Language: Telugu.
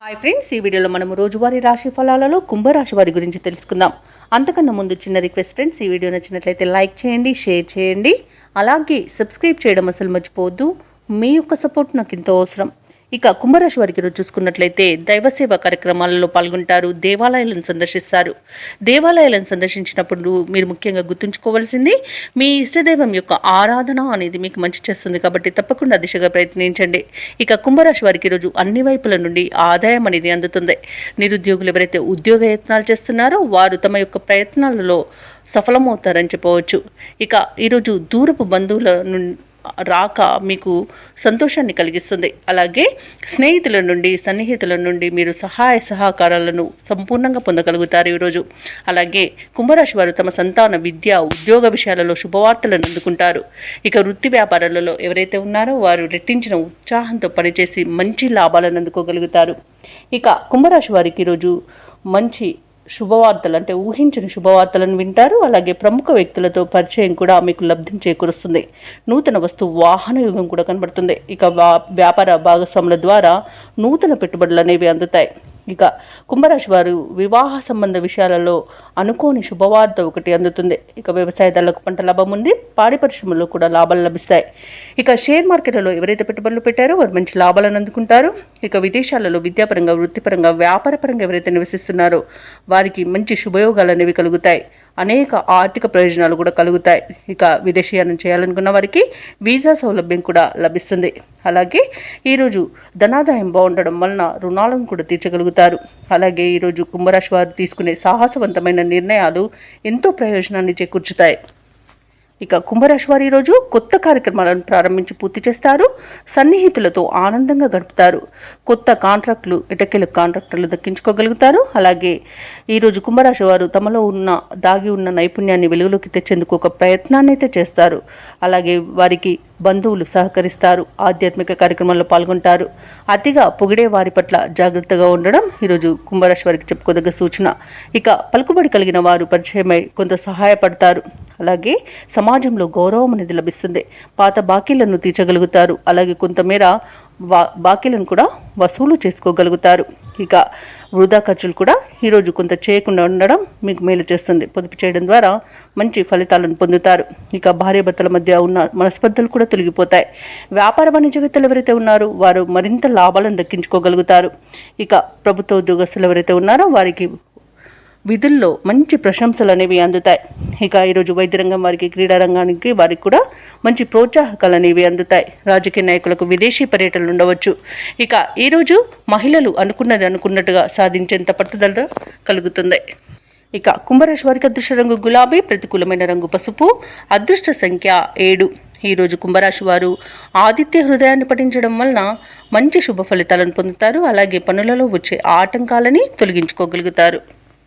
హాయ్ ఫ్రెండ్స్, ఈ వీడియోలో మనం రోజువారీ రాశి ఫలాలలో కుంభరాశి వారి గురించి తెలుసుకుందాం. అంతకన్నా ముందు చిన్న రిక్వెస్ట్ ఫ్రెండ్స్, ఈ వీడియో నచ్చినట్లయితే లైక్ చేయండి, షేర్ చేయండి, అలాగే సబ్స్క్రైబ్ చేయడం అసలు మర్చిపోవద్దు. మీ యొక్క సపోర్ట్ నాకు ఎంతో అవసరం. ఇక కుంభరాశి వారికి రోజు చూసుకున్నట్లయితే దైవసేవ కార్యక్రమాలలో పాల్గొంటారు, దేవాలయాలను సందర్శిస్తారు. దేవాలయాలను సందర్శించినప్పుడు మీరు ముఖ్యంగా గుర్తుంచుకోవాల్సింది మీ ఇష్టదైవం యొక్క ఆరాధన అనేది మీకు మంచి చేస్తుంది, కాబట్టి తప్పకుండా దిశగా ప్రయత్నించండి. ఇక కుంభరాశి వారికి రోజు అన్ని వైపుల నుండి ఆదాయం అనేది అందుతుంది. నిరుద్యోగులు ఎవరైతే ఉద్యోగ యత్నాలు చేస్తున్నారో వారు తమ యొక్క ప్రయత్నాలలో సఫలమవుతారని చెప్పవచ్చు. ఇక ఈరోజు దూరపు బంధువుల నుండి రాక మీకు సంతోషాన్ని కలిగిస్తుంది. అలాగే స్నేహితుల నుండి సన్నిహితుల నుండి మీరు సహాయ సహకారాలను సంపూర్ణంగా పొందగలుగుతారు ఈరోజు. అలాగే కుంభరాశి వారు తమ సంతాన విద్య ఉద్యోగ విషయాలలో శుభవార్తలను అందుకుంటారు. ఇక వృత్తి వ్యాపారాలలో ఎవరైతే ఉన్నారో వారు రెట్టించిన ఉత్సాహంతో పనిచేసి మంచి లాభాలను అందుకోగలుగుతారు. ఇక కుంభరాశి వారికి ఈరోజు మంచి శుభవార్తలు అంటే ఊహించిన శుభవార్తలను వింటారు. అలాగే ప్రముఖ వ్యక్తులతో పరిచయం కూడా మీకు లబ్ధిని చేకూరుస్తుంది. నూతన వస్తు వాహన యుగం కూడా కనబడుతుంది. ఇక వ్యాపార భాగస్వాముల ద్వారా నూతన పెట్టుబడులు అనేవి అందుతాయి. ఇక కుంభరాశి వారు వివాహ సంబంధ విషయాలలో అనుకోని శుభవార్త ఒకటి అందుతుంది. ఇక వ్యవసాయదారులకు పంట లాభం ఉంది, పాడి పరిశ్రమలో కూడా లాభాలు లభిస్తాయి. ఇక షేర్ మార్కెట్లలో ఎవరైతే పెట్టుబడులు పెట్టారో వారు మంచి లాభాలను అందుకుంటారు. ఇక విదేశాలలో విద్యాపరంగా వృత్తిపరంగా వ్యాపారపరంగా ఎవరైతే నివసిస్తున్నారో వారికి మంచి శుభయోగాలు అనేవి కలుగుతాయి. అనేక ఆర్థిక ప్రయోజనాలు కూడా కలుగుతాయి. ఇక విదేశీయానం చేయాలనుకున్న వారికి వీసా సౌలభ్యం కూడా లభిస్తుంది. అలాగే ఈరోజు ధనాదాయం బాగుండడం వలన రుణాలను కూడా తీర్చగలుగుతారు. అలాగే ఈరోజు కుంభరాశి వారు తీసుకునే సాహసవంతమైన నిర్ణయాలు ఎంతో ప్రయోజనాన్ని చేకూర్చుతాయి. ఇక కుంభరాశి వారు ఈరోజు కొత్త కార్యక్రమాలను ప్రారంభించి పూర్తి చేస్తారు. సన్నిహితులతో ఆనందంగా గడుపుతారు. కొత్త కాంట్రాక్టులు ఎటకెలు కాంట్రాక్టర్లు దక్కించుకోగలుగుతారు. అలాగే ఈరోజు కుంభరాశి వారు తమలో దాగి ఉన్న నైపుణ్యాన్ని వెలుగులోకి తెచ్చేందుకు ఒక ప్రయత్నాన్ని అయితే చేస్తారు. అలాగే వారికి బంధువులు సహకరిస్తారు. ఆధ్యాత్మిక కార్యక్రమాల్లో పాల్గొంటారు. అతిగా పొగిడే వారి పట్ల జాగ్రత్తగా ఉండడం ఈరోజు కుంభరాశి వారికి చెప్పుకోదగ్గ సూచన. ఇక పలుకుబడి కలిగిన వారు పరిచయమై కొంత సహాయపడతారు. అలాగే సమాజంలో గౌరవం అనేది లభిస్తుంది. పాత బాకీలను తీర్చగలుగుతారు. అలాగే కొంతమేర బాకీలను కూడా వసూలు చేసుకోగలుగుతారు. ఇక వృధా ఖర్చులు కూడా ఈరోజు కొంత చేయకుండా ఉండడం మీకు మేలు చేస్తుంది. పొదుపు చేయడం ద్వారా మంచి ఫలితాలను పొందుతారు. ఇక భార్యాభర్తల మధ్య ఉన్న మనస్పర్ధలు కూడా తొలగిపోతాయి. వ్యాపార వాణిజ్యవేత్తలు ఎవరైతే ఉన్నారో వారు మరింత లాభాలను దక్కించుకోగలుగుతారు. ఇక ప్రభుత్వ ఉద్యోగస్తులు ఎవరైతే ఉన్నారో వారికి విధుల్లో మంచి ప్రశంసలు అనేవి అందుతాయి. ఇక ఈరోజు వైద్య రంగం వారికి, క్రీడా రంగానికి వారికి కూడా మంచి ప్రోత్సాహకాలు అనేవి అందుతాయి. రాజకీయ నాయకులకు విదేశీ పర్యటనలు ఉండవచ్చు. ఇక ఈరోజు మహిళలు అనుకున్నది అనుకున్నట్టుగా సాధించేంత పట్టుదల కలుగుతుంది. ఇక కుంభరాశి వారికి అదృష్ట రంగు గులాబీ, ప్రతికూలమైన రంగు పసుపు, అదృష్ట సంఖ్య 7. ఈరోజు కుంభరాశి వారు ఆదిత్య హృదయాన్ని పఠించడం వలన మంచి శుభ ఫలితాలను పొందుతారు. అలాగే పనులలో వచ్చే ఆటంకాలని తొలగించుకోగలుగుతారు.